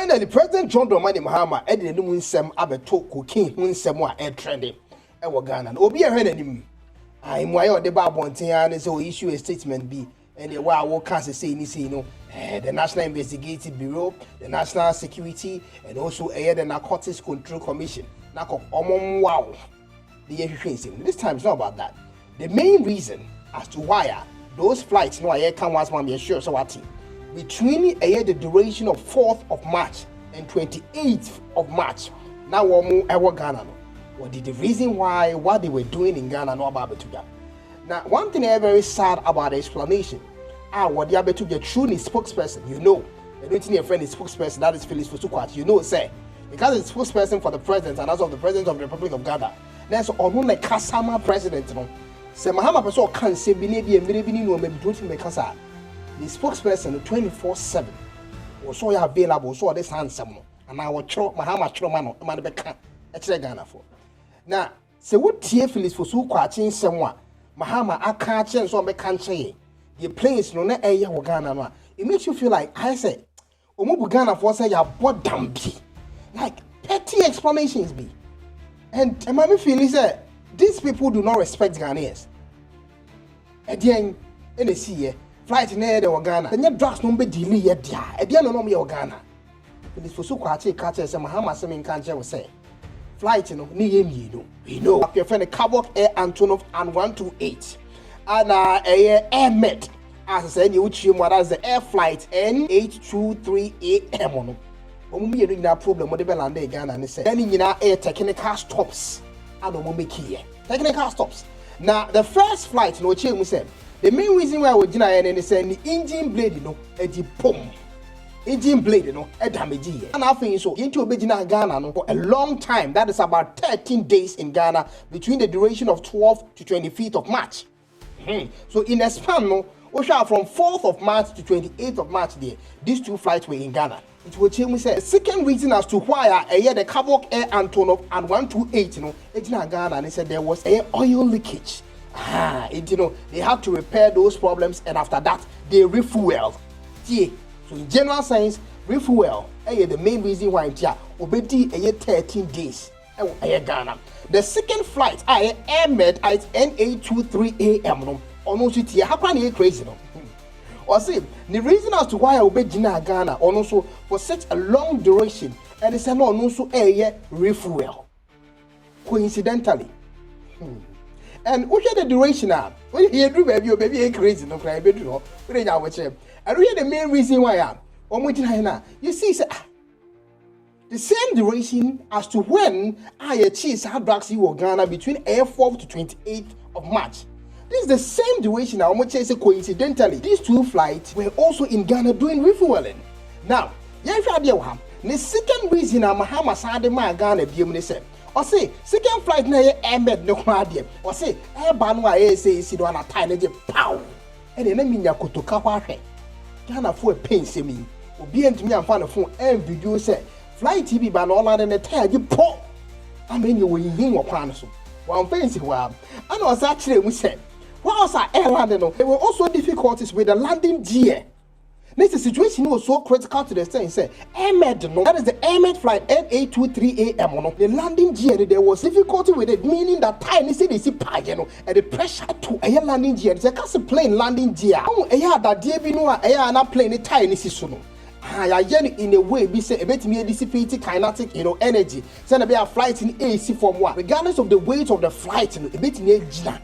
Finally, President John Dramani Mahama edin enu nsem abeto cocaine hu nsem a trending e wo Ghana. Obi ehwe nanim. Ai mu ayo de ba abonten an say o issue a statement bi and the wa wo can say ni say no the National Investigative Bureau, the National Security and also the Narcotics Control Commission. Na ko omom wow. This time it's not about that. The main reason as to why those flights no air can once be sure so what between the duration of 4th of March and 28th of March. Now we Ghana. What did the reason why what they were doing in Ghana no about Betuga? Now one thing I very sad about the explanation. What they are Betuga truly spokesperson, you know. I don't think a friend is spokesperson, that is Felix Fosu, you know, say. Because it's spokesperson for the president and as of the president of the Republic of Ghana. There's on like Kasama president, no. Say Mahama person can say maybe no maybe don't make us. The spokesperson 24/7 was so available so this handsome and I will throw Mahama Tromano man be can Ghana for. Now, say what tie Felix Fosu Kwaakye someone Mahama aka chen so be kan che the place no na eye wo Ghana no. It makes you feel like I say omo Ghana for say ya bodam bi. Like petty explanations be. And my feeling is these people do not respect Ghanaians. Again, in the sea, flight near the Ghana, and yet drugs no be delay yet. Again, no me Ghana. This for so catch as Mahama Semin can't say. Flight, you know, we know. Up your friend the K1ng Air Antonov and 128. And air met. As I said, you would what as the air flight N823 AM. When we doing that problem, what they land in Ghana and say, then you know, air technical stops. I don't make here. Technical stops. Now, the first flight, no change, said the main reason why we deny and say the engine blade, you know, a pump. Engine blade, you know, a damage. And I think so. Into Ghana no, for a long time. That is about 13 days in Ghana between the duration of 12th to 25th of March. So in a span, no, from 4th of March to 28th of March, there, these two flights were in Ghana. It will change. The second reason as to why the K1ng Air Antonov and 128, you know, it's in Ghana, and they said there was a oil leakage. You know, they had to repair those problems, and after that, they refuel. Yeah. So in general sense, refuel. The main reason why it's obedi 13 days. Ghana. The second flight, air med at N823 AM. Almost how can you crazy? No? Or say the reason as to why I obey Ghana or also for such a long duration and it's not also a refuel. Coincidentally. And what the duration now? When you do baby ain't crazy, no cry, baby. And we the main reason why I'm you see, the same duration as to when I achieved drugs in Ghana between 4th to 28th of March. This is the same duration. I want to say coincidentally, these two flights were also in Ghana doing refueling. Now, the second reason I'm Mahama Sade Ma Ghana be said. Or say, second flight na air med no kwade. Or say, air banwa say si do na tiny pow. And then minya kotoka hwahwe. Ghana for a pain se me. Obi entimi amfa no phone and video say flight TV ban all and the tire you po. I mean you will yin wo kwan so. One fancy wa. And was actually we said whilst our airline, there were also difficulties with the landing gear. This situation was so critical to the extent say AirMed, no, that is the AirMed flight N823 AM. No, the landing gear there was difficulty with it, meaning that tiny they see and the pressure to a landing gear. It's a cast plane landing gear. Oh, that dear be no, not plane a tiny season. In a way, be say a bit me dissipated kinetic, energy. Send a flight in AC form one, regardless of the weight of the flight, a bit near Gina.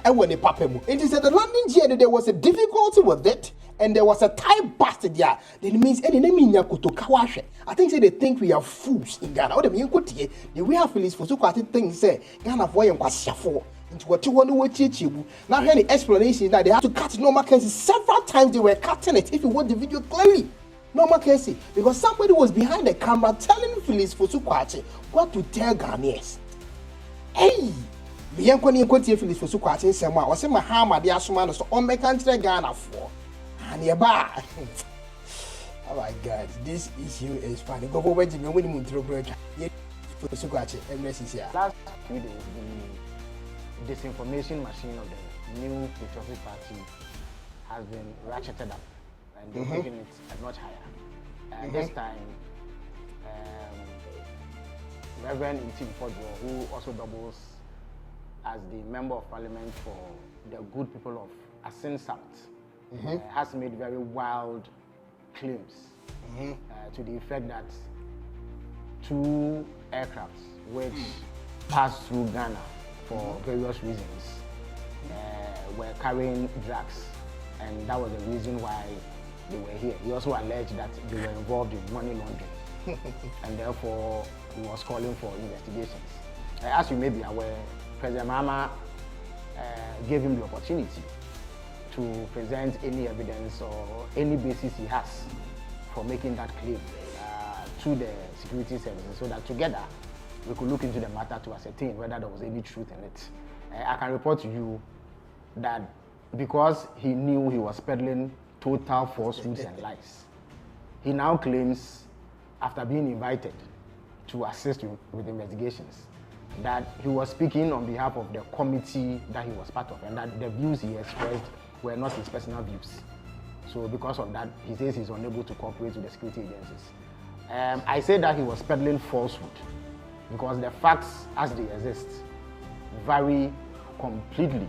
And when it is at the landing gear, there was a difficulty with it, and there was a tie busted there. Then it means any name kotoka. I think they think we are fools in Ghana. What the we have Felix Fosu Kwaakye things say Ghana for you into what you want to teach you. Now, any explanation that they have to cut normal cases several times. They were cutting it. If you watch the video clearly, normal cases because somebody was behind the camera telling Felix Fosu Kwaakye what to tell Ghanaians. Hey. The Felix Fosu Kwaakye nsema o se Mahama de asoma no so on make country Ghana for and nearby. Oh my God, this issue is funny. Go over to me when you throw break. Fosu Kwaakye MSCC. Last few days, the disinformation machine of the new Patriotic Party has been ratcheted up and they're making it much higher. This time, Reverend Intim Fodro, who also doubles as the Member of Parliament for the good people of Asin South, has made very wild claims to the effect that 2 aircrafts which passed through Ghana for various reasons were carrying drugs, and that was the reason why they were here. He also alleged that they were involved in money laundering, and therefore he was calling for investigations. As you may be aware, President Mahama gave him the opportunity to present any evidence or any basis he has for making that claim to the security services, so that together we could look into the matter to ascertain whether there was any truth in it. I can report to you that because he knew he was peddling total falsehoods and lies, he now claims, after being invited to assist with investigations, that he was speaking on behalf of the committee that he was part of, and that the views he expressed were not his personal views. So because of that, he says he's unable to cooperate with the security agencies. I say that he was peddling falsehood because the facts as they exist vary completely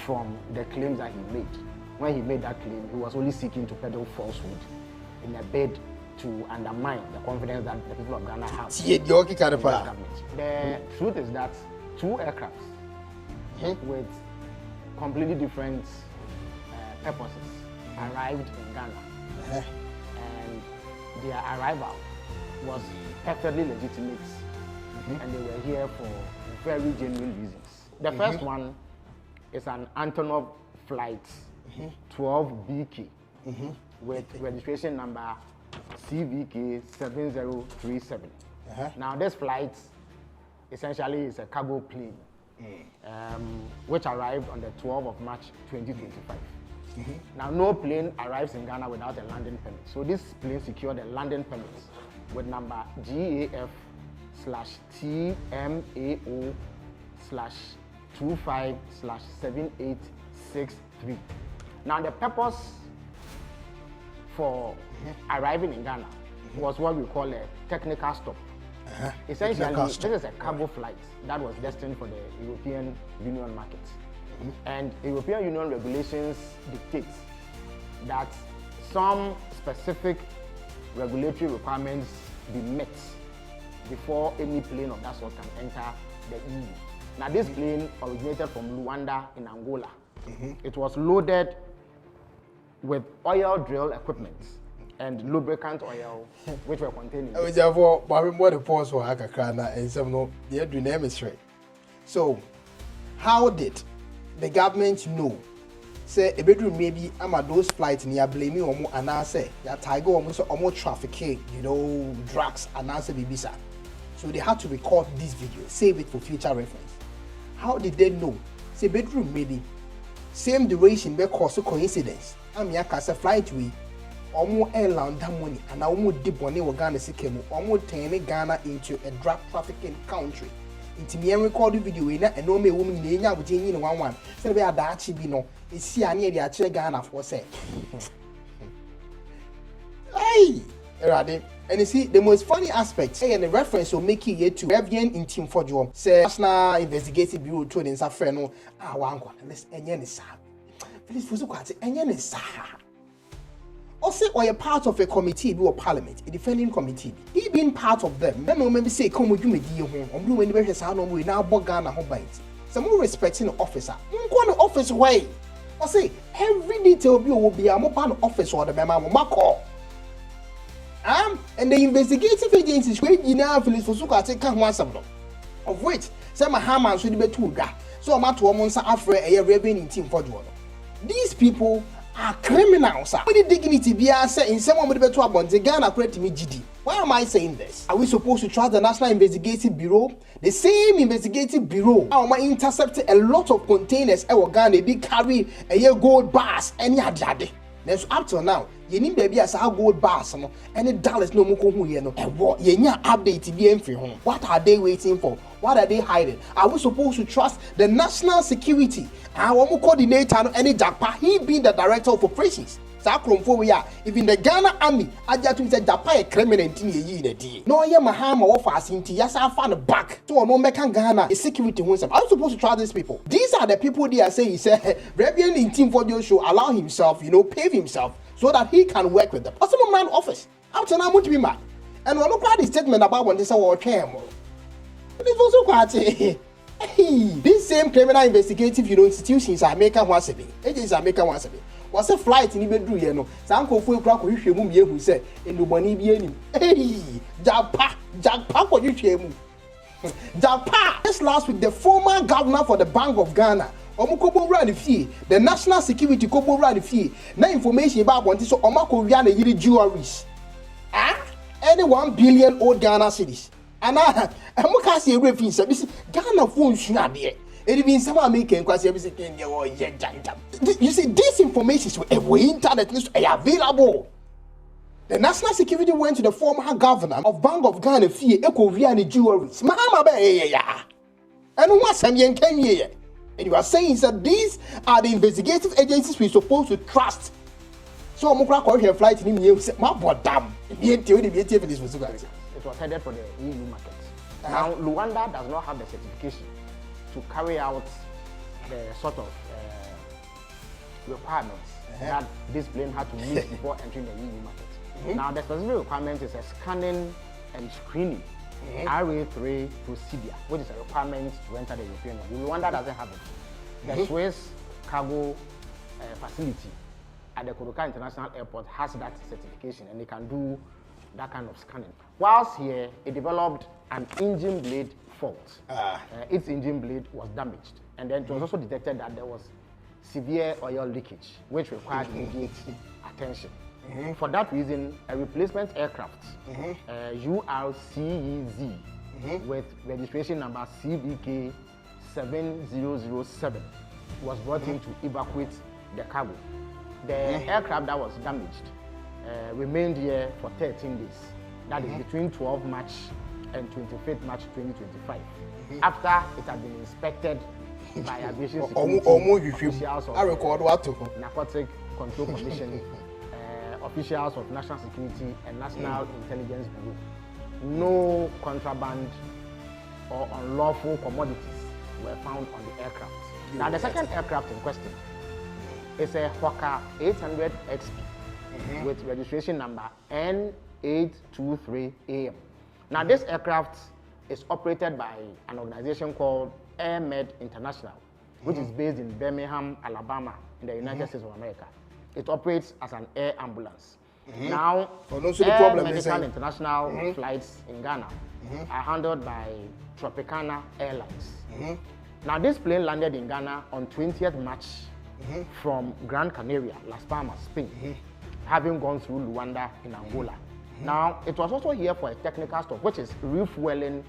from the claims that he made. When he made that claim, he was only seeking to peddle falsehood in a bid to undermine the confidence that the people of Ghana have in the government. The truth is that 2 aircrafts with completely different purposes arrived in Ghana, and their arrival was perfectly legitimate, and they were here for very genuine reasons. The first one is an Antonov flight 12BK with registration number CVK7037. Now this flight essentially is a cargo plane which arrived on the 12th of March 2025. Now no plane arrives in Ghana without a landing permit. So this plane secured a landing permit with number GAF/TMAO/25/7863. Now the purpose for arriving in Ghana was what we call a technical stop. Essentially, this is a cargo flight that was destined for the European Union market. And European Union regulations dictate that some specific regulatory requirements be met before any plane of that sort can enter the EU. Now this plane originated from Luanda in Angola. It was loaded with oil drill equipment and lubricant oil, which were contained in it. So, how did the government know? Say a bedroom maybe I'm at those flights near blaming omo and I say that tiger almost almost trafficking, drugs and answer Bibisa. So they had to record this video, save it for future reference. How did they know? Say bedroom maybe same duration because of coincidence. I'm yakasa flight we omo airline money and omo deep money we Ghana sikemu omo turning Ghana into a drug trafficking country. Into me record video we na and no me woman in the with in 1 say we are that chibi no is see near the actual Ghana for say. Hey, and you see the most funny aspect and the reference will make it here to Reverend Intim Fodro say National Investigative Bureau told in Safreno let's enyen is Felix fosu Kwaakye enyen is also or a part of a committee or parliament, a defending committee. He being part of them, then maybe say come with you me dear home, or blue when the precious how no we now Ghana home bites. Some more respecting the officer. Go the office way. Or say every detail will be a more office or the memo Marco. And the investigative agencies where you now Felix fosu Kwaakye can one some of which some Mahama should be two guy. So I'm at 2 months after a Reverend Intim Fodro. These people are criminals. With the dignity be answer in some of the better ones, the Ghana credit me GD. Why am I saying this? Are we supposed to trust the National Investigative Bureau? The same investigative bureau how am I intercepted a lot of containers Ghana be carry a year gold bars any adjade. Then so up till now, you need baby as how gold bars no any dollars no more who you know and what you update be free home. What are they waiting for? What are they hiding? Are we supposed to trust the national security? Our coordinator any Japa, he being the director of operations. Sa kromfo we ya even the Ghana army aja to say Japan a criminal nti na yi na di. No ye Mahama wo fa asinti ya sa fa no back. So no make Ghana a security won some. Are you supposed to trust these people? These are the people they are saying say Rebellion in Team for should allow himself, pave himself so that he can work with them. Possible man office. Up to now to be mad. And when look at the statement about when they say war came. This was so Kwaakye. These same criminal investigative institutions are making once a day. Agencies are making once a day. Was a flight in Ibedru yeno. Sanko fu kura ko hwehwe mu ye hu se enuboni bi anim. Japa ko hwehwe mu. Japa. Just last week the former governor for the Bank of Ghana, Omukobo run fee, the national security kobo run fee. Na information about wanti so omako wia na yiri jewelries. Any 1 billion old Ghana cities. And I'm not say everything. So Ghana phone share there. It means some American kwasi everything you see this information is internet is available. The national security went to the former governor of Bank of Ghana fee Eko via the jewelries. Mahama be and what some yen came here. And you are saying that these are the investigative agencies we're supposed to trust. So I'm going to call flight in the say, my boy, damn. It was headed for the EU market. Now, Luanda does not have the certification to carry out the sort of requirements that this plane had to meet before entering the EU market. Now, the specific requirement is a scanning and screening RA3 procedure, which is a requirement to enter the European Union. Luanda doesn't have it. The Swiss cargo facility at the Kotoka International Airport has that certification, and they can do that kind of scanning. Whilst here, it developed an engine blade fault. Its engine blade was damaged, and then it was also detected that there was severe oil leakage, which required immediate attention. For that reason, a replacement aircraft, URCEZ, with registration number CBK7007, was brought in to evacuate the cargo. The aircraft that was damaged remained here for 13 days. That is between 12 March and 25th March 2025. After it had been inspected by aviation security officials of Narcotic Control Commission, officials of National Security and National Intelligence Bureau. No contraband or unlawful commodities were found on the aircraft. Now the second aircraft in question is a Hawker 800 XP with registration number N823AM. Now this aircraft is operated by an organization called AirMed International, which is based in Birmingham, Alabama, in the United States of America. It operates as an air ambulance. Now, Air Medical International flights in Ghana are handled by Tropicana Airlines. Now, this plane landed in Ghana on 20th March from Gran Canaria, Las Palmas, Spain, having gone through Luanda in Angola. Now, it was also here for a technical stop, which is refueling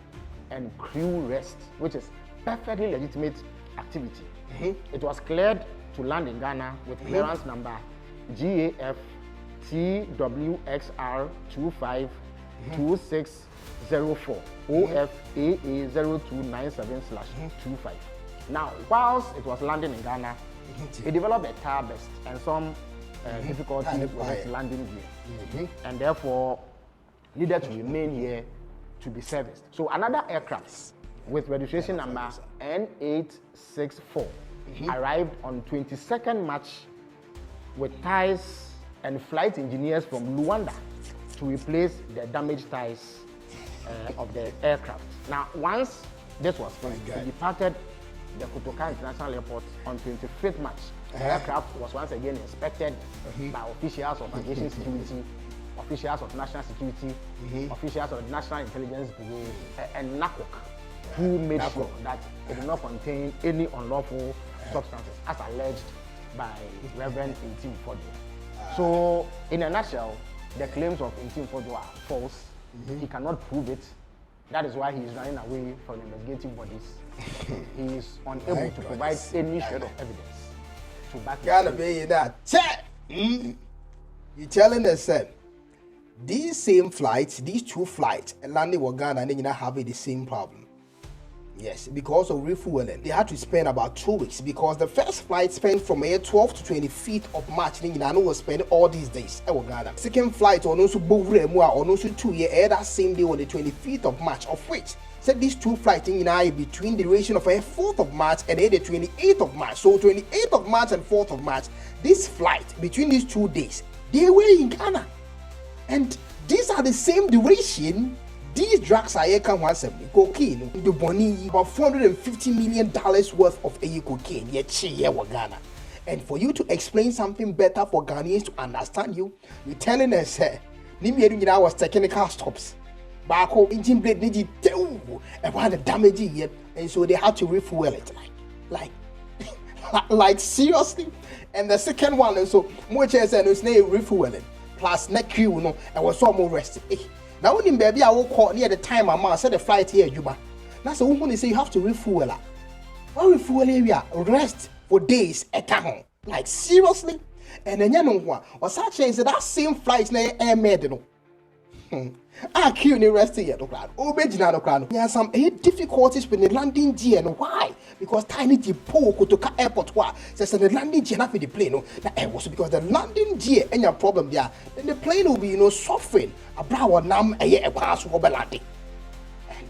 and crew rest, which is perfectly legitimate activity. It was cleared to land in Ghana with clearance number GAF TWXR 252604 OFAA0297/25. Now, whilst it was landing in Ghana, it developed a tire burst and some difficulty with its landing gear, and therefore needed to remain here to be serviced. So another aircraft with registration number N864 arrived on 22nd March with tires and flight engineers from Luanda to replace the damaged tires of the aircraft. Now, once this was finished, it departed the Kotoka International Airport on 25th March. The aircraft was once again inspected by officials of aviation security, officials of national security, officials of the National Intelligence Bureau, and NACOC, who made sure that it did not contain any unlawful substances, as alleged by Reverend Intim Fodu. So, in a nutshell, the claims of Intim Fodu are false. He cannot prove it. That is why he is running away from investigative bodies. He is unable to provide any shred of evidence to back it. Gotta be that. You're telling us that these same flights, these two flights, and landing in Ghana, and then you're not having the same problem. Yes, because of refueling, they had to spend about 2 weeks because the first flight spent from 12th to 25th of March. I know was spent all these days. Ghana. Second flight on also on also 2 years that same day on the 25th of March, of which said these 2 flights in between the duration of 4th of March and the 28th of March. So 28th of March and 4th of March, this flight between these 2 days, they were in Ghana, and these are the same duration. These drugs are cocaine, the money about $450 million worth of cocaine. Ghana. And for you to explain something better for Ghanaians to understand you, you're telling us, I was technical stops. Back home, engine blade needed and one the damage here, and so they had to refuel it. Like seriously. And the second one, and so much as and it's refueling plus neck crew, and was almost rested. Now when baby I will call near the time I said the flight here Juba. That's the woman they say you have to refuel. Why refuel area rest for days at home? Like seriously? And then you know what? Or such as that same flight na air made no. I can't rest here no crowd. Obejina no crowd. There are some difficulties with the landing gear and why? Because tiny depot Kotoka airport wa says the landing gear not for the plane no. That was because the landing gear any problem there. Then the plane will be suffering. Abrawa nam a pass over landing. And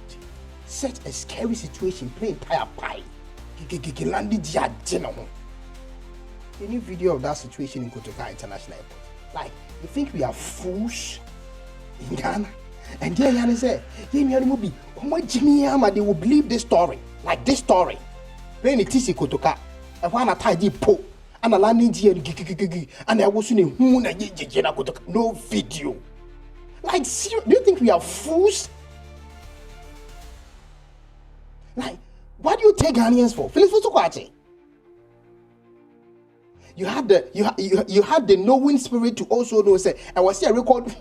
such a scary situation plane tire pie. Landing gear dinner. Any video of that situation in Kotoka International Airport? Like you think we are fools in Ghana? And there Yana said, they will believe this story. Like this story. When it is Kotoka, and one a tidy po, and a landing gear, and I was in a Kotoka. No video. Like, do you think we are fools? Like, what do you take Ghanaians for? Fɛlix fosu Kwaakye. You had the knowing spirit to also know. Say, I was here recording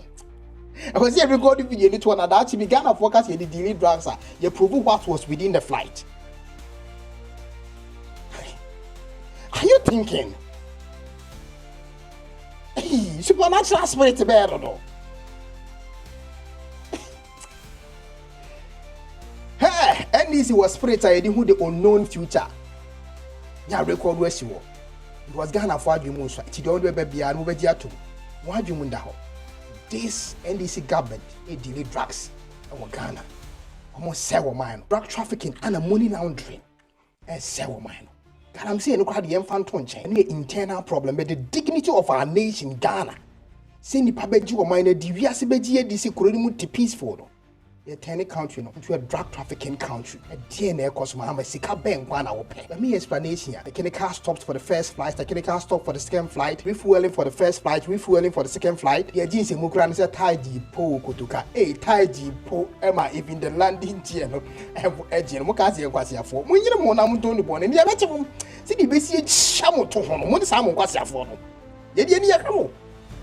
video in it one that actually began to focus on the delayed drugs. You prove what was within the flight. Are you thinking? Hey, supernatural spirit better no? Hey, and this was spirit I who the unknown future. Yeah, record where she was. It was Ghana for you most. She don't be a no bedia to. Why do you wonder how? This NDC government delayed drugs in Ghana. Almost sell mine. Drug trafficking and money laundering. And sell mine. God, I'm saying, look at the infant and the internal problem, but the dignity of our nation, Ghana. Saying the pabeji or mine, the Viasibeji, this is peaceful. A tiny country into a drug trafficking country. A DNA cause Mahama Sika Ben 1 hour pay. Let me explanation here. The chemical stops for the first flight, the chemical stop for the second flight, refueling for the first flight, refueling for the second flight. The agency Mukran is a tidy po Kotoka. A tidy po Emma even the landing gear and Edging Mokasi and Quasia for. When you know Namuton born in the Ametum, see the basic shamo to home, one Simon Quasia for them. Yet,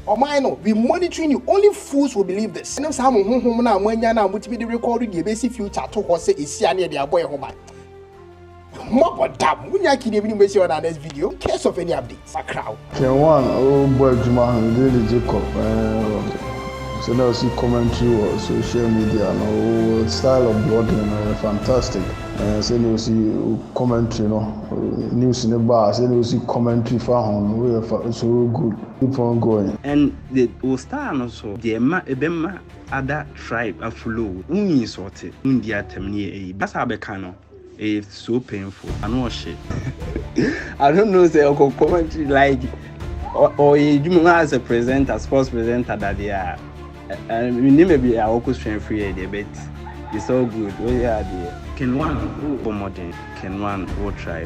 or mine, we monitoring you. Only fools will believe this. And some home now when you now would be the recording the basic future to horse is near their boy home. More damn, when you can even mention on our next video, in case of any updates. A crowd. K1ng old boy Juma really Jacob. So now see commentary or social media and style of blogging fantastic. So you see commentary, news in the bar. So you see commentary for home. So good. Keep on going. And the star also the Ebema other tribe of flow. Uni sorted. India terminate. That's how becano. It's so painful. I know shit. I don't know say commentary like or you as a presenter, sports presenter that they are. And we maybe I also strength free but it's all good. Oh yeah, the K1ng modern K1ng will try